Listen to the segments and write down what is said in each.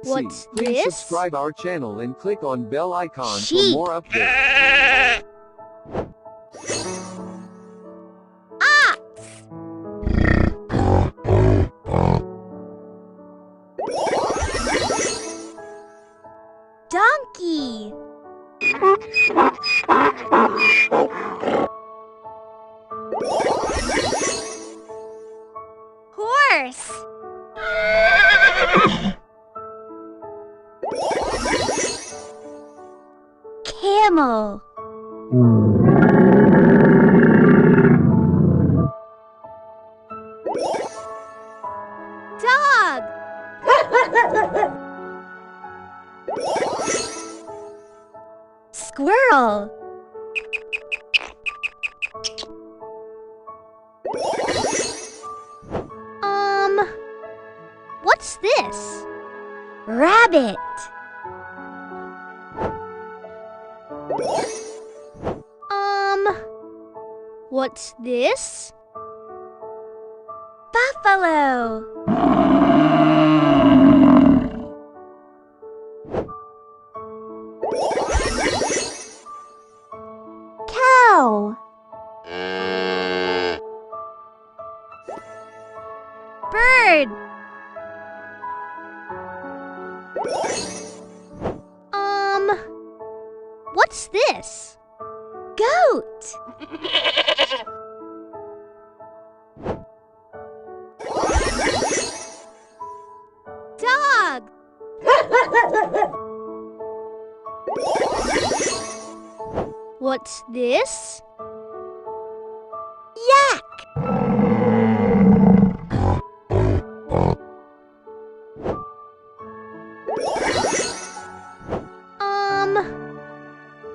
Let's see. What's Please this? subscribe our channel and click on bell icon Sheep. for more updates. Donkey. Horse. Camel. Dog. Squirrel. What's this? Rabbit. What's this? Buffalo. Cow. Bird. What's this? Goat. Dog. What's this? Yak.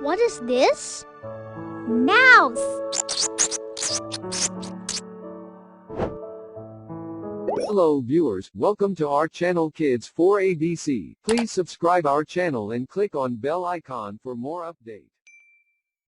What is this? Mouse. Hello viewers, welcome to our channel Kids 4ABC. Please subscribe our channel and click on bell icon for more updates.